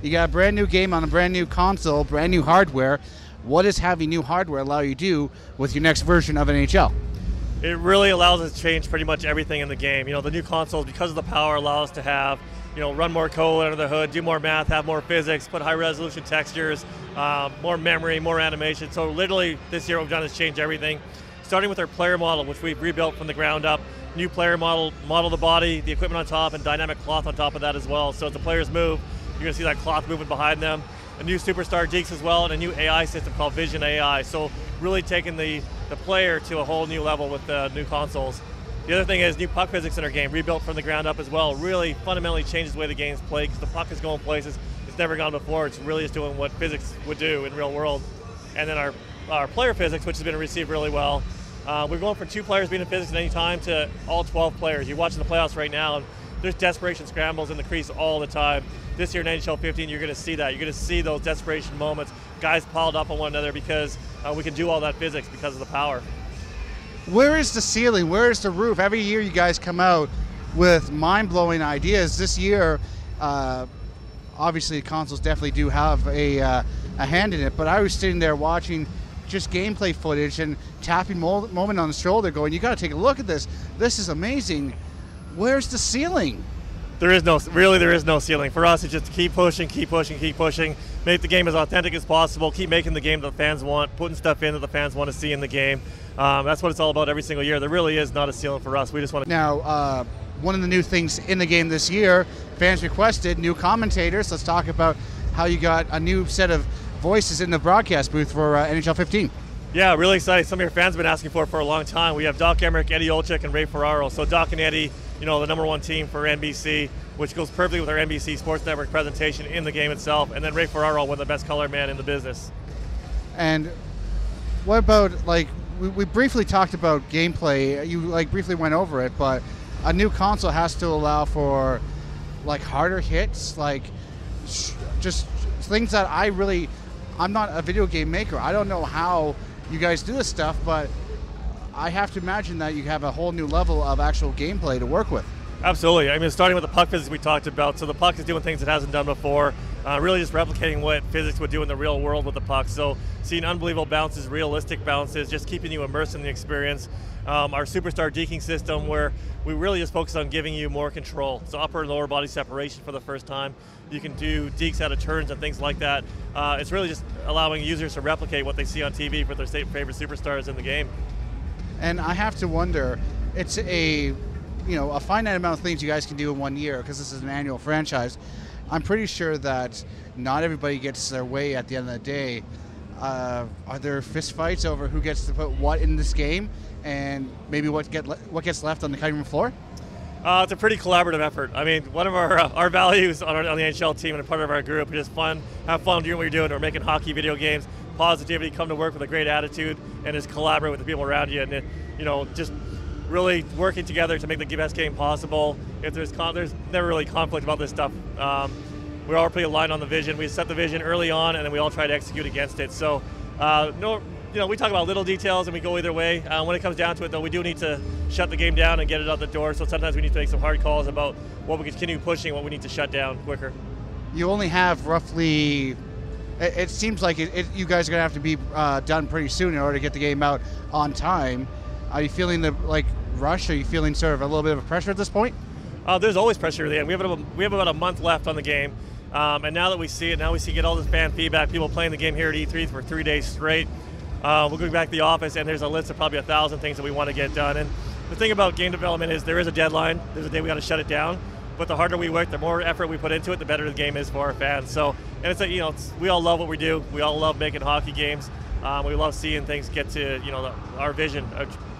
You got a brand new game on a brand new console, brand new hardware. What does having new hardware allow you to do with your next version of NHL? It really allows us to change pretty much everything in the game. The new consoles, because of the power, allow us to have, run more code under the hood, do more math, have more physics, put high-resolution textures, more memory, more animation. So literally this year what we've done is change everything, starting with our player model, which we've rebuilt from the ground up. New player model the body, the equipment on top, and dynamic cloth on top of that as well. So as the players move, you're going to see that cloth moving behind them. A new superstar deeks as well, and a new AI system called Vision AI. So really taking the player to a whole new level with the new consoles. The other thing is new puck physics in our game, rebuilt from the ground up as well. Really fundamentally changes the way the game's played because the puck is going places it's never gone before. It's really just doing what physics would do in real world. And then our player physics, which has been received really well. We're going from 2 players being in physics at any time to all 12 players. You're watching the playoffs right now, and there's desperation scrambles in the crease all the time. This year in NHL 15, you're going to see that. You're going to see those desperation moments, guys piled up on one another because we can do all that physics because of the power. Where is the ceiling? Where is the roof? Every year you guys come out with mind-blowing ideas. This year, obviously consoles definitely do have a hand in it, but I was sitting there watching just gameplay footage and tapping moment on the shoulder going, you got to take a look at this. This is amazing. Where's the ceiling? There is no ceiling. For us, it's just keep pushing, make the game as authentic as possible, keep making the game that the fans want, putting stuff in that the fans want to see in the game. That's what it's all about every single year. There really is not a ceiling for us. We just want to... Now, one of the new things in the game this year, fans requested new commentators. Let's talk about how you got a new set of voices in the broadcast booth for NHL 15. Yeah, really exciting. Some of your fans have been asking for a long time. We have Doc Emmerich, Eddie Olczyk, and Ray Ferraro. So Doc and Eddie, the #1 team for NBC, which goes perfectly with our NBC Sports Network presentation in the game itself. And then Ray Ferraro, one of the best color man in the business. And what about, we briefly talked about gameplay. You briefly went over it, but a new console has to allow for harder hits, just things that I'm not a video game maker. I don't know how you guys do this stuff, but I have to imagine that you have a whole new level of actual gameplay to work with. Absolutely. I mean, starting with the puck physics we talked about. So the puck is doing things it hasn't done before, really just replicating what physics would do in the real world with the puck. So seeing unbelievable bounces, realistic bounces, just keeping you immersed in the experience. Our superstar deking system, where we really just focus on giving you more control. So upper and lower body separation for the first time. You can do dekes out of turns and things like that. It's really just allowing users to replicate what they see on TV for their favorite superstars in the game. And I have to wonder, it's a finite amount of things you guys can do in 1 year because this is an annual franchise. I'm pretty sure that not everybody gets their way at the end of the day. Are there fist fights over who gets to put what in this game and maybe what gets left on the cutting room floor? It's a pretty collaborative effort. I mean, one of our values on the NHL team and a part of our group is just fun, have fun doing what you're doing. We're making hockey video games, positivity, come to work with a great attitude, and just collaborate with the people around you, and just really working together to make the best game possible. If there's never really conflict about this stuff. We're all pretty aligned on the vision. We set the vision early on, and then we all try to execute against it. So, we talk about little details, and we go either way. When it comes down to it, though, we do need to shut the game down and get it out the door. So sometimes we need to make some hard calls about what we continue pushing, what we need to shut down quicker. You only have roughly. It seems like you guys are going to have to be done pretty soon in order to get the game out on time. Are you feeling the rush? Are you feeling sort of a little bit of pressure at this point? There's always pressure at the end. We have about a month left on the game, and now that we see it, get all this fan feedback, people playing the game here at E3 for 3 days straight. We'll go back to the office, and there's a list of probably 1,000 things that we want to get done. And the thing about game development is there is a deadline. There's a day we got to shut it down. But the harder we work, the more effort we put into it, the better the game is for our fans. So, and we all love what we do. We all love making hockey games. We love seeing things get to our vision,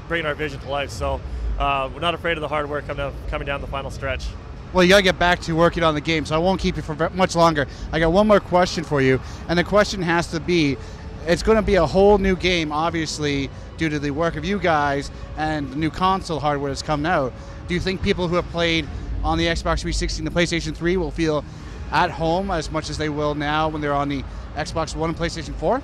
bringing our vision to life. So we're not afraid of the hard work coming down the final stretch. Well, you got to get back to working on the game, so I won't keep you for much longer. I got one more question for you, and the question has to be, it's going to be a whole new game, obviously, due to the work of you guys and the new console hardware that's coming out. Do you think people who have played on the Xbox 360 and the PlayStation 3 will feel at home as much as they will now when they're on the Xbox One and PlayStation 4?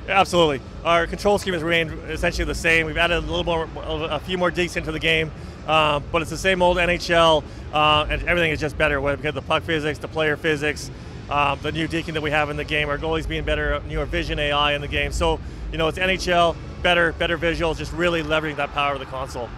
Absolutely. Our control scheme has remained essentially the same. We've added a few more dekes into the game, but it's the same old NHL, and everything is just better because of the puck physics, the player physics, the new deking that we have in the game, our goalies being better, newer vision AI in the game. So, it's NHL, better visuals, just really leveraging that power of the console.